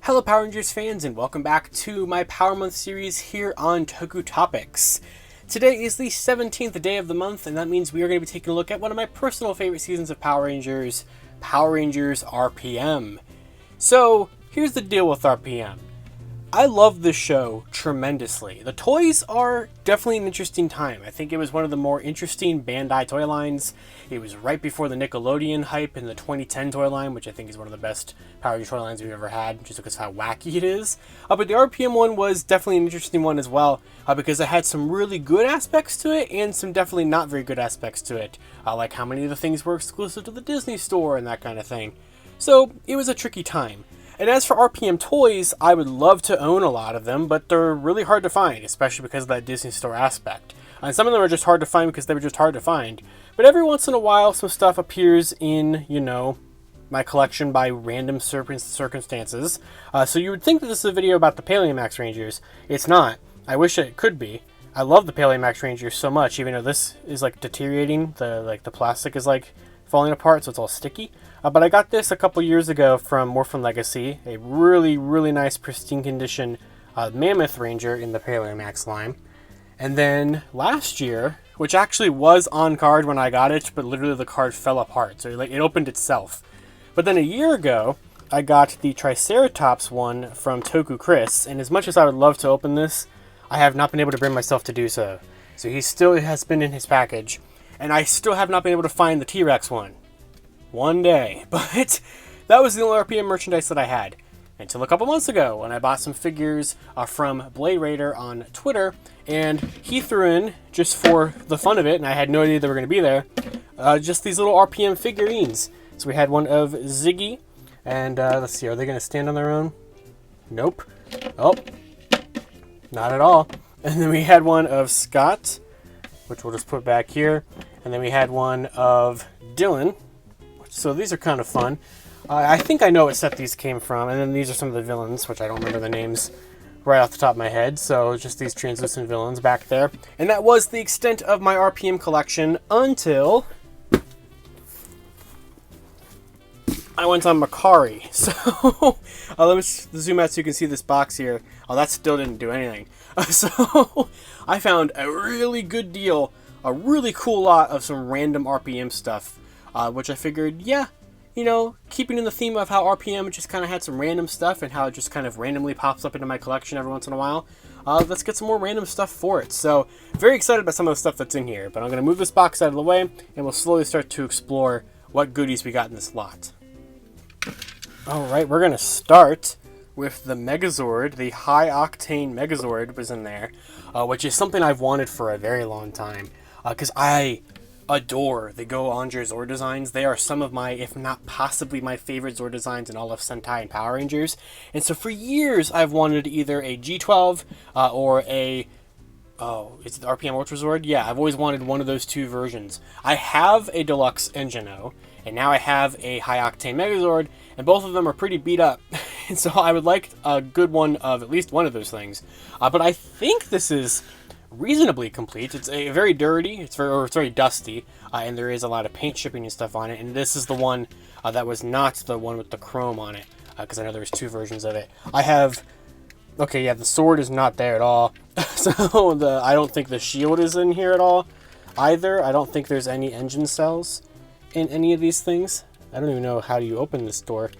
Hello Power Rangers fans, and welcome back to my Power Month series here on Toku Topics. Today is the 17th day of the month, and that means we are going to be taking a look at one of my personal favorite seasons of Power Rangers RPM. So, here's the deal with RPM. I love this show tremendously. The toys are definitely an interesting time. I think it was one of the more interesting Bandai toy lines. It was right before the Nickelodeon hype in the 2010 toy line, which I think is one of the best Power Rangers toy lines we've ever had, just because of how wacky it is. But the RPM one was definitely an interesting one as well, because it had some really good aspects to it and some definitely not very good aspects to it, like how many of the things were exclusive to the Disney Store and that kind of thing. So it was a tricky time. And as for RPM toys, I would love to own a lot of them, but they're really hard to find, especially because of that Disney Store aspect. And some of them are just hard to find because they were just hard to find. But every once in a while, some stuff appears in, my collection by random circumstances. So you would think that this is a video about the Paleomax Rangers. It's not. I wish it could be. I love the Paleomax Rangers so much, even though this is deteriorating. The plastic is falling apart, so it's all sticky. But I got this a couple years ago from Morphin Legacy, a really, really nice pristine condition Mammoth Ranger in the Paleomax line. And then last year, which actually was on card when I got it, but literally the card fell apart, so it opened itself. But then a year ago, I got the Triceratops one from Toku Chris, and as much as I would love to open this, I have not been able to bring myself to do so. So he still has been in his package, and I still have not been able to find the T-Rex one. One day. But that was the only RPM merchandise that I had. Until a couple months ago, when I bought some figures from Blade Raider on Twitter, and he threw in, just for the fun of it, and I had no idea they were going to be there, just these little RPM figurines. So we had one of Ziggy, and let's see, are they going to stand on their own? Nope. Oh, not at all. And then we had one of Scott, which we'll just put back here, and then we had one of Dylan. So these are kind of fun. I think I know what set these came from, and then these are some of the villains, which I don't remember the names right off the top of my head, so just these translucent villains back there. And that was the extent of my RPM collection until I went on Macari. So let me zoom out so you can see this box here. Oh, that still didn't do anything. So I found a really good deal, a really cool lot of some random RPM stuff. Which I figured, yeah, keeping in the theme of how RPM just kind of had some random stuff and how it just kind of randomly pops up into my collection every once in a while, let's get some more random stuff for it. So, very excited about some of the stuff that's in here, but I'm going to move this box out of the way, and we'll slowly start to explore what goodies we got in this lot. Alright, we're going to start with the Megazord. The High Octane Megazord was in there, which is something I've wanted for a very long time, because I adore the Go-Onger Zord designs. They are some of my, if not possibly my favorite Zord designs in all of Sentai and Power Rangers. And so for years, I've wanted either a G12 or a... Oh, is it the RPM Ultra Zord? Yeah, I've always wanted one of those two versions. I have a Deluxe Engine O, and now I have a High Octane Megazord, and both of them are pretty beat up. And so I would like a good one of at least one of those things. But I think this is reasonably complete. It's very dirty, it's very dusty, and there is a lot of paint chipping and stuff on it, and this is the one that was not the one with the chrome on it, because I know there was two versions of it. I have, okay, yeah, the sword is not there at all, so I don't think the shield is in here at all, either. I don't think there's any engine cells in any of these things. I don't even know how you open this door.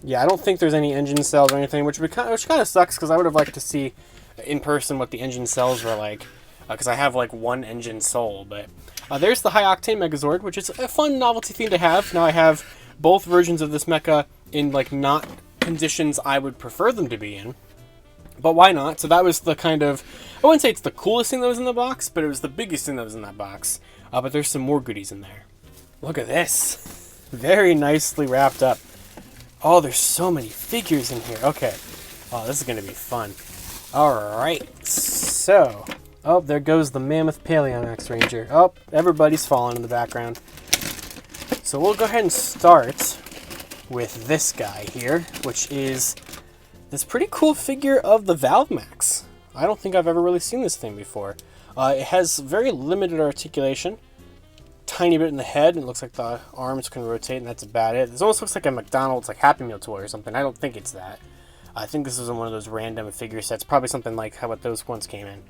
Yeah, I don't think there's any engine cells or anything, which kind of sucks, because I would have liked to see in person what the engine cells were like, because I have one engine soul. But there's the High Octane Megazord, which is a fun novelty theme to have. Now I have both versions of this mecha in not conditions I would prefer them to be in, but why not? So that was the kind of, I wouldn't say it's the coolest thing that was in the box, but it was the biggest thing that was in that box. But there's some more goodies in there. Look at this, very nicely wrapped up. Oh, there's so many figures in here. Okay, oh, this is gonna be fun. Alright, so, oh, there goes the Mammoth Paleomax Ranger. Oh, everybody's falling in the background. So we'll go ahead and start with this guy here, which is this pretty cool figure of the Valvemax. I don't think I've ever really seen this thing before. It has very limited articulation, tiny bit in the head, and it looks like the arms can rotate, and that's about it. This almost looks like a McDonald's like Happy Meal toy or something. I don't think it's that. I think this is one of those random figure sets, probably something like how what those ones came in.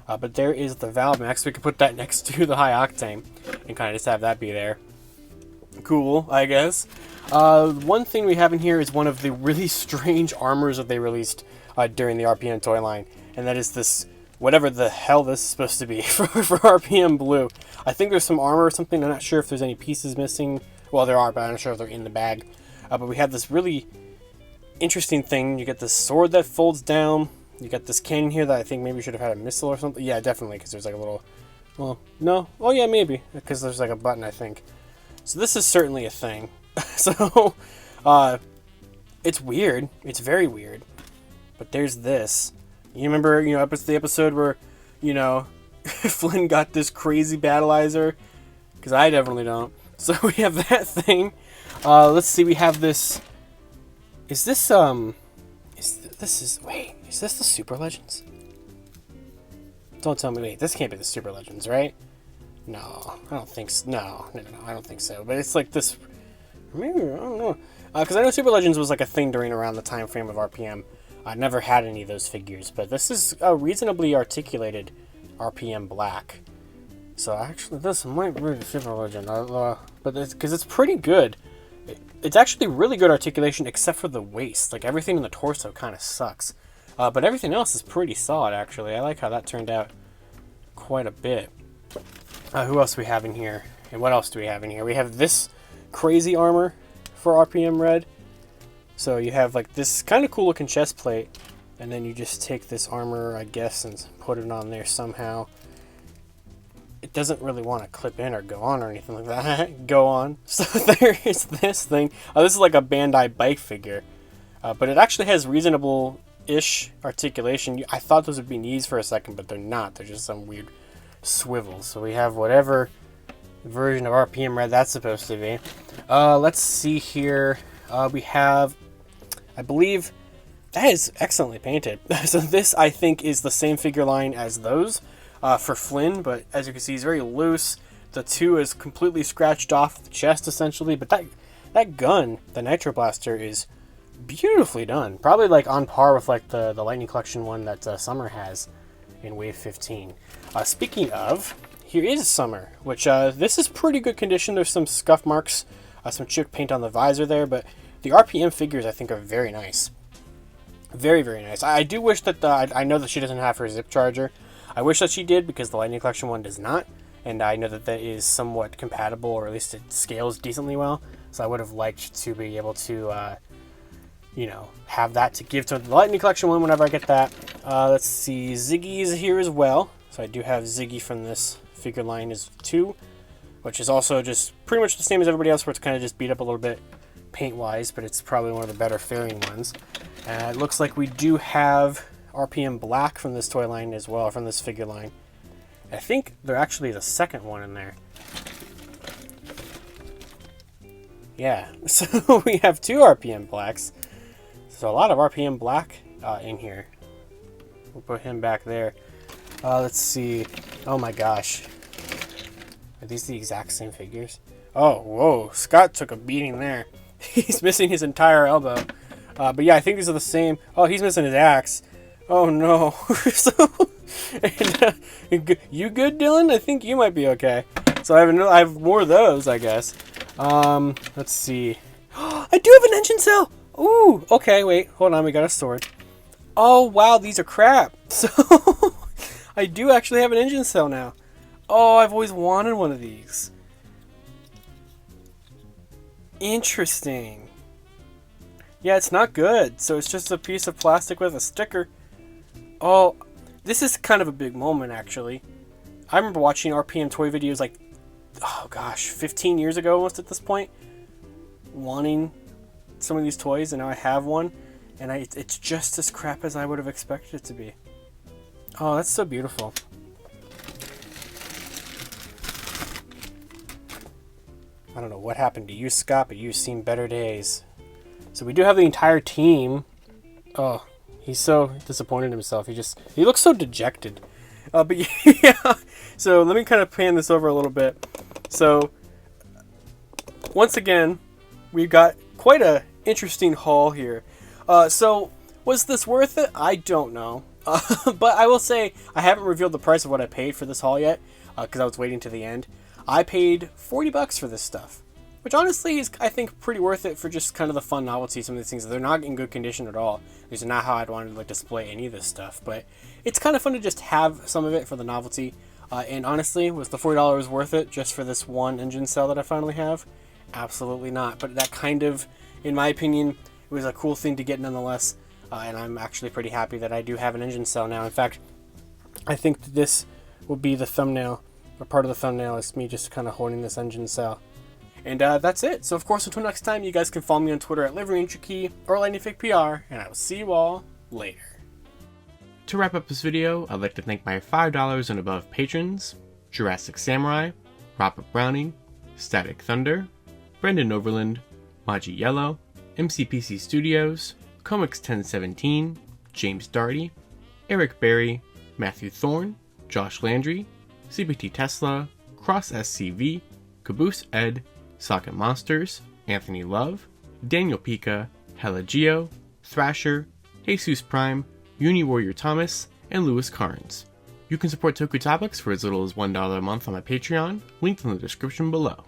But there is the Valve Max. We could put that next to the High Octane and kind of just have that be there. Cool, I guess. One thing we have in here is one of the really strange armors that they released during the RPM toy line, and that is this, whatever the hell this is supposed to be for RPM Blue. I think there's some armor or something. I'm not sure if there's any pieces missing. Well, there are, but I'm not sure if they're in the bag. But we have this really interesting thing. You get this sword that folds down. You got this cannon here that I think maybe should have had a missile or something. Yeah, definitely, because there's like a little... Well, no. Oh, yeah, maybe, because there's like a button, I think. So this is certainly a thing. So, it's weird. It's very weird. But there's this. You remember, the episode where, Flynn got this crazy battleizer? Because I definitely don't. So we have that thing. Let's see, we have this... Is this, wait, is this the Super Legends? Don't tell me, wait, this can't be the Super Legends, right? No, I don't think so. No, I don't think so. But it's like this, maybe, I don't know. Because I know Super Legends was like a thing during around the time frame of RPM. I never had any of those figures, but this is a reasonably articulated RPM Black. So actually, this might be the Super Legend, but because it's pretty good. It's actually really good articulation, except for the waist. Like, everything in the torso kind of sucks. But everything else is pretty solid, actually. I like how that turned out quite a bit. Who else do we have in here? And what else do we have in here? We have this crazy armor for RPM Red. So you have, like, this kind of cool looking chest plate. And then you just take this armor, I guess, and put it on there somehow. It doesn't really want to clip in or go on or anything like that. Go on. So there is this thing. This is like a Bandai bike figure. But it actually has reasonable-ish articulation. I thought those would be knees for a second, but they're not. They're just some weird swivel. So we have whatever version of RPM Red that's supposed to be. Let's see here. We have, I believe, that is excellently painted. So this, I think, is the same figure line as those. For Flynn, but as you can see, he's very loose. The 2 is completely scratched off the chest, essentially, but that gun, the Nitro Blaster, is beautifully done. Probably like on par with like the Lightning Collection one that Summer has in Wave 15. Speaking of, here is Summer, which this is pretty good condition. There's some scuff marks, some chip paint on the visor there, but the RPM figures I think are very nice. Very, very nice. I do wish that I know that she doesn't have her zip charger. I wish that she did, because the Lightning Collection one does not, and I know that that is somewhat compatible, or at least it scales decently well, so I would have liked to be able to, have that to give to the Lightning Collection one whenever I get that. Let's see, Ziggy is here as well, so I do have Ziggy from this figure line as 2, which is also just pretty much the same as everybody else, where it's kind of just beat up a little bit paint-wise, but it's probably one of the better faring ones. It looks like we do have RPM Black from this toy line as well, from this figure line. I think they're actually the second one in there. Yeah, so we have 2 RPM Blacks. So a lot of RPM Black in here. We'll put him back there. Let's see. Oh my gosh. Are these the exact same figures? Oh, whoa. Scott took a beating there. He's missing his entire elbow. But yeah, I think these are the same. Oh, he's missing his axe. Oh no. You good, Dylan? I think you might be okay. So I have more of those, I guess. Let's see. I do have an engine cell! Ooh, okay, wait, hold on, we got a sword. Oh wow, these are crap. So I do actually have an engine cell now. Oh, I've always wanted one of these. Interesting. Yeah, it's not good. So it's just a piece of plastic with a sticker. Oh, this is kind of a big moment, actually. I remember watching RPM toy videos like, oh gosh, 15 years ago almost at this point, wanting some of these toys, and now I have one, and it's just as crap as I would have expected it to be. Oh, that's so beautiful. I don't know what happened to you, Scott, but you've seen better days. So we do have the entire team. Oh, he's so disappointed in himself. He looks so dejected. But yeah, so let me kind of pan this over a little bit. So once again, we've got quite a interesting haul here. So, was this worth it? I don't know. But I will say, I haven't revealed the price of what I paid for this haul yet, because I was waiting to the end. I paid $40 for this stuff, which honestly is, I think, pretty worth it for just kind of the fun novelty. Some of these things, they're not in good condition at all. These are not how I'd want to display any of this stuff, but it's kind of fun to just have some of it for the novelty. And honestly, was the $40 worth it just for this one engine cell that I finally have? Absolutely not. But that kind of, in my opinion, it was a cool thing to get nonetheless. And I'm actually pretty happy that I do have an engine cell now. In fact, I think that this will be the thumbnail, or part of the thumbnail is me just kind of holding this engine cell. And that's it. So of course, until next time, you guys can follow me on Twitter at LiveryInterKey or LightningFigPR, and I will see you all later. To wrap up this video, I'd like to thank my $5 and above patrons: Jurassic Samurai, Robert Browning, Static Thunder, Brendan Overland, Maji Yellow, MCPC Studios, Comics 1017, James Darty, Eric Berry, Matthew Thorne, Josh Landry, CBT Tesla, Cross SCV, Caboose Ed, Socket Monsters, Anthony Love, Daniel Pika, Hella Geo, Thrasher, Jesus Prime, Uni Warrior Thomas, and Lewis Carnes. You can support Toku Topics for as little as $1 a month on my Patreon, linked in the description below.